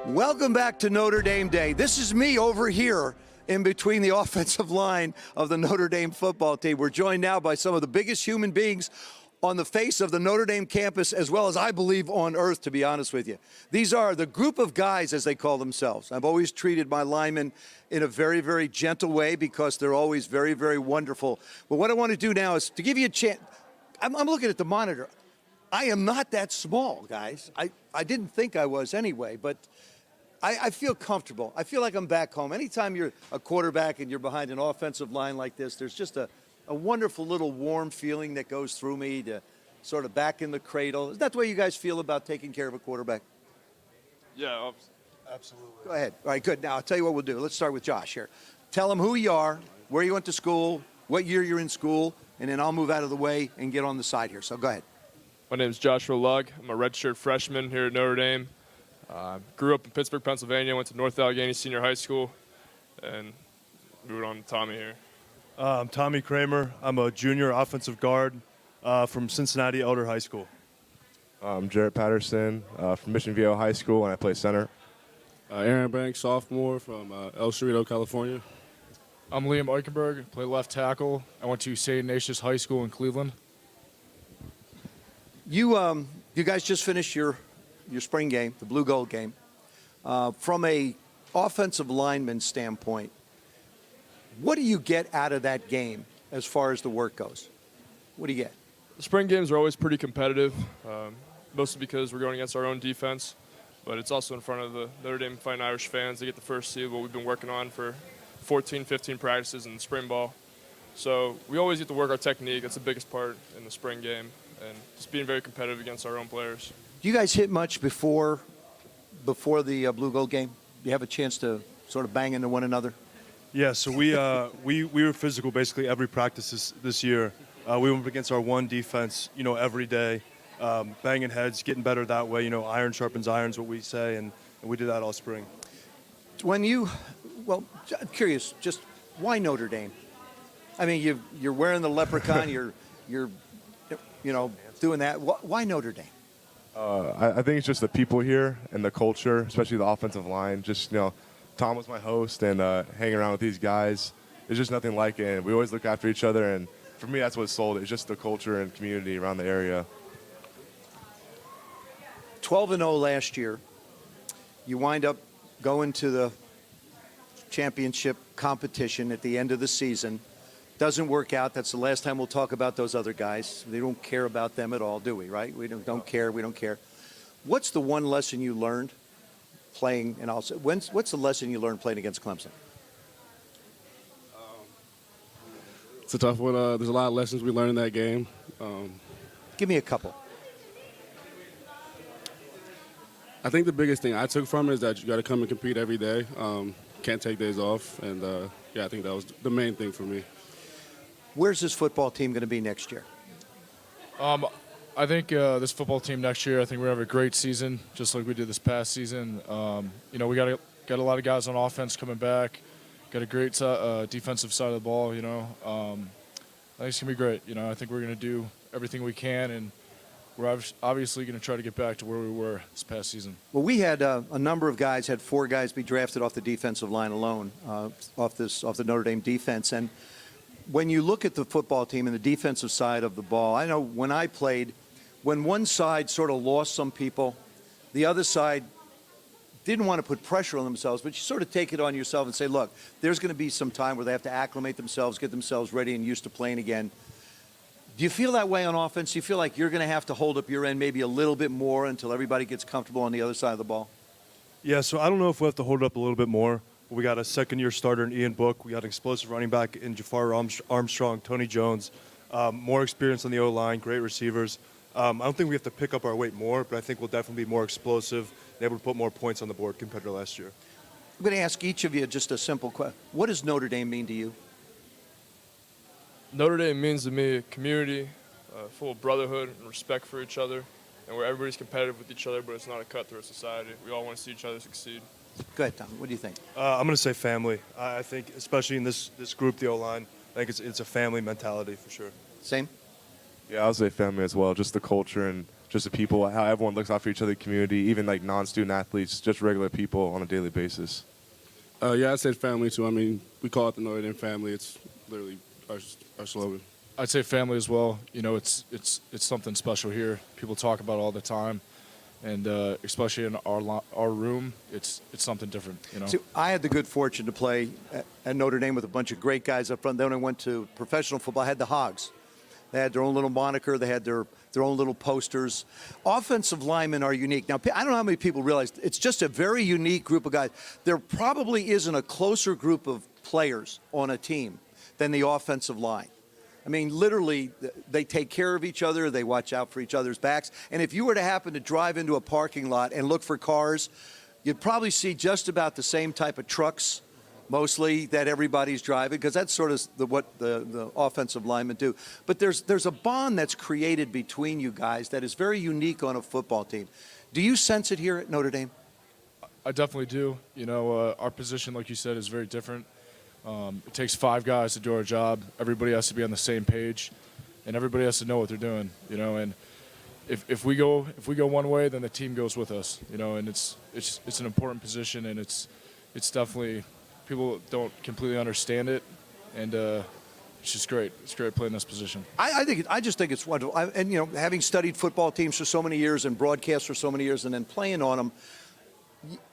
Welcome back to Notre Dame Day. This is me over here in between the offensive line of the Notre Dame football team. We're joined now by some of the biggest human beings on the face of the Notre Dame campus, as well as I believe on earth, to be honest with you. These are the group of guys, as they call themselves. I've always treated my linemen in a very, very gentle way because they're always very, very wonderful. But what I want to do now is to give you a chance. I'm looking at the monitor. I am not that small, guys. I didn't think I was anyway, but I feel comfortable. I feel like I'm back home. Anytime you're a quarterback and you're behind an offensive line like this, there's just a wonderful little warm feeling that goes through me to sort of back in the cradle. Is that the way you guys feel about taking care of a quarterback? Yeah, absolutely. Go ahead. All right, good. Now, I'll tell you what we'll do. Let's start with Josh here. Tell him who you are, where you went to school, what year you're in school, and then I'll move out of the way and get on the side here. So go ahead. My name is Joshua Lugg. I'm a redshirt freshman here at Notre Dame. Grew up in Pittsburgh, Pennsylvania, went to North Allegheny Senior High School, and moved on to Tommy here. I'm Tommy Kramer. I'm a junior offensive guard from Cincinnati Elder High School. I'm Jarrett Patterson from Mission Viejo High School, and I play center. Aaron Banks, sophomore from El Cerrito, California. I'm Liam Eichenberg, play left tackle. I went to St. Ignatius High School in Cleveland. You guys just finished your spring game, the blue gold game. From a offensive lineman standpoint, what do you get out of that game as far as the work goes? What do you get? The spring games are always pretty competitive, mostly because we're going against our own defense, but it's also in front of the Notre Dame Fighting Irish fans. They get the first see what we've been working on for 14, 15 practices in the spring ball. So we always get to work our technique. That's the biggest part in the spring game, and just being very competitive against our own players. Do you guys hit much before the blue gold game? Do you have a chance to sort of bang into one another? Yeah, so we were physical basically every practice this year. We went up against our one defense, every day, banging heads, getting better that way. Iron sharpens iron is what we say, and we did that all spring. I'm curious, just why Notre Dame? I mean, you're wearing the leprechaun, you're doing that. Why Notre Dame? I think it's just the people here and the culture, especially the offensive line. Just, Tom was my host, and hanging around with these guys, there's just nothing like it. And we always look after each other, and for me, that's what sold it. It's just the culture and community around the area. 12-0 last year. You wind up going to the championship competition at the end of the season. Doesn't work out. That's the last time we'll talk about those other guys. We don't care about them at all, do we, right? We don't care. We don't care. What's the one lesson you learned playing, and also, what's the lesson you learned playing against Clemson? It's a tough one. There's a lot of lessons we learned in that game. Give me a couple. I think the biggest thing I took from it is that you got to come and compete every day. Can't take days off, and I think that was the main thing for me. Where's this football team going to be next year? I think this football team next year, I think we're going to have a great season, just like we did this past season. We got a lot of guys on offense coming back. Got a great defensive side of the ball, I think it's going to be great. I think we're going to do everything we can, and we're obviously going to try to get back to where we were this past season. Well, we had a number of guys, had 4 guys be drafted off the defensive line alone, off the Notre Dame defense. And when you look at the football team and the defensive side of the ball, I know when I played, when one side sort of lost some people, the other side didn't want to put pressure on themselves, but you sort of take it on yourself and say, look, there's going to be some time where they have to acclimate themselves, get themselves ready and used to playing again. Do you feel that way on offense? Do you feel like you're going to have to hold up your end maybe a little bit more until everybody gets comfortable on the other side of the ball? Yeah, so I don't know if we'll have to hold it up a little bit more. We got a second-year starter in Ian Book. We got an explosive running back in Jafar Armstrong, Tony Jones. More experience on the O-line, great receivers. I don't think we have to pick up our weight more, but I think we'll definitely be more explosive and able to put more points on the board compared to last year. I'm going to ask each of you just a simple question. What does Notre Dame mean to you? Notre Dame means to me a community full of brotherhood and respect for each other, and where everybody's competitive with each other, but it's not a cutthroat society. We all want to see each other succeed. Go ahead, Tom. What do you think? I'm going to say family. I think, especially in this group, the O-line, I think it's a family mentality for sure. Same? Yeah, I'll say family as well. Just the culture and just the people, how everyone looks out for each other, the community, even like non-student athletes, just regular people on a daily basis. Yeah, I said family too. I mean, we call it the Notre Dame Family. It's literally our slogan. I'd say family as well. You know, it's something special here. People talk about it all the time, and especially in our room, it's something different. You know. See, I had the good fortune to play at Notre Dame with a bunch of great guys up front. Then when I went to professional football, I had the Hogs. They had their own little moniker. They had their own little posters. Offensive linemen are unique. Now, I don't know how many people realize it's just a very unique group of guys. There probably isn't a closer group of players on a team than the offensive line. I mean, literally, they take care of each other. They watch out for each other's backs. And if you were to happen to drive into a parking lot and look for cars, you'd probably see just about the same type of trucks, mostly, that everybody's driving, because that's sort of what the offensive linemen do. But there's a bond that's created between you guys that is very unique on a football team. Do you sense it here at Notre Dame? I definitely do. You know, our position, like you said, is very different. It takes 5 guys to do our job. Everybody has to be on the same page, and everybody has to know what they're doing. You know, and if we go one way, then the team goes with us. You know, and it's an important position, and it's definitely, people don't completely understand it, and it's just great. It's great playing this position. I just think it's wonderful. And you know, having studied football teams for so many years and broadcast for so many years, and then playing on them,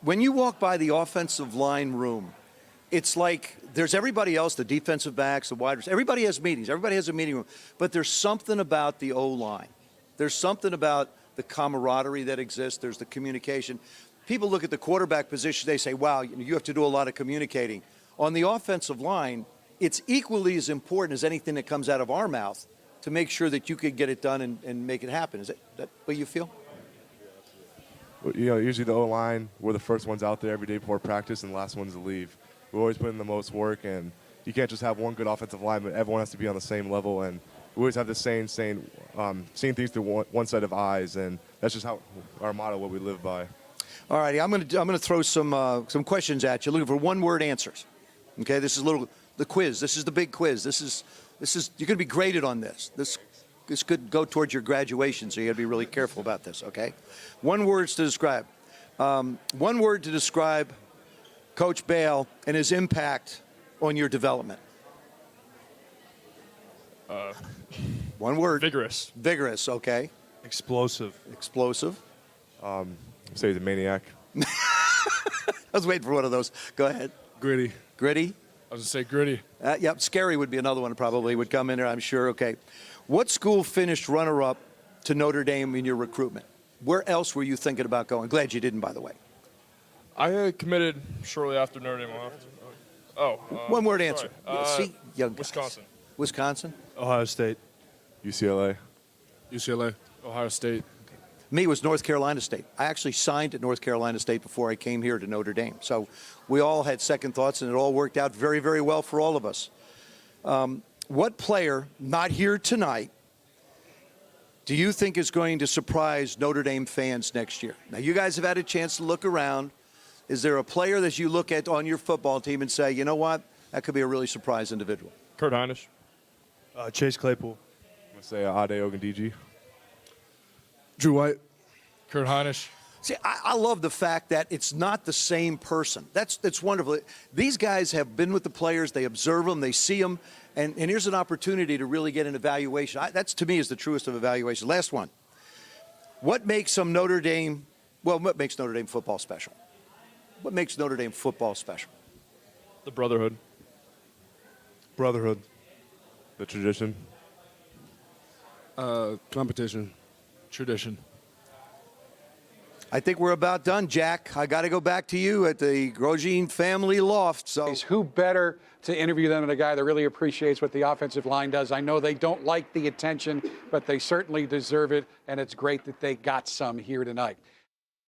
when you walk by the offensive line room, it's like there's everybody else, the defensive backs, the wide receivers. Everybody has meetings. Everybody has a meeting room. But there's something about the O-line. There's something about the camaraderie that exists. There's the communication. People look at the quarterback position. They say, wow, you have to do a lot of communicating. On the offensive line, it's equally as important as anything that comes out of our mouth to make sure that you can get it done and make it happen. Is that what you feel? You know, usually the O-line, we're the first ones out there every day before practice and the last ones to leave. We always put in the most work, and you can't just have one good offensive lineman. Everyone has to be on the same level, and we always have the same seeing things through one set of eyes, and that's just how our motto, what we live by. All righty, I'm gonna throw some questions at you, looking for one-word answers. Okay, this is the quiz. This is the big quiz. This is you're gonna be graded on this. This could go towards your graduation, so you gotta be really careful about this. Okay, one word to describe. One word to describe Coach Bale and his impact on your development. One word. Vigorous. Vigorous. Okay. Explosive. Explosive. Say he's a maniac. I was waiting for one of those. Go ahead. Gritty. Gritty. I was gonna say gritty. Yep. Scary would be another one. Probably would come in there, I'm sure. Okay. What school finished runner-up to Notre Dame in your recruitment? Where else were you thinking about going? Glad you didn't, by the way. I committed shortly after Notre Dame left. One word answer. See, young guys. Wisconsin. Wisconsin. Ohio State. UCLA. UCLA. Ohio State. Me, it was North Carolina State. I actually signed at North Carolina State before I came here to Notre Dame. So we all had second thoughts, and it all worked out very, very well for all of us. What player, not here tonight, do you think is going to surprise Notre Dame fans next year? Now, you guys have had a chance to look around. Is there a player that you look at on your football team and say, you know what, that could be a really surprise individual? Kurt Hinish. Chase Claypool. I'm going to say Ade Ogundiji. Drew White. Kurt Hinish. See, I love the fact that it's not the same person. That's wonderful. These guys have been with the players. They observe them. They see them. And here's an opportunity to really get an evaluation. That's, to me, is the truest of evaluation. Last one. What makes Notre Dame football special? What makes Notre Dame football special? The brotherhood. Brotherhood. The tradition. Competition. Tradition. I think we're about done, Jack. I got to go back to you at the Grosjean family loft. So, who better to interview than a guy that really appreciates what the offensive line does? I know they don't like the attention, but they certainly deserve it, and it's great that they got some here tonight.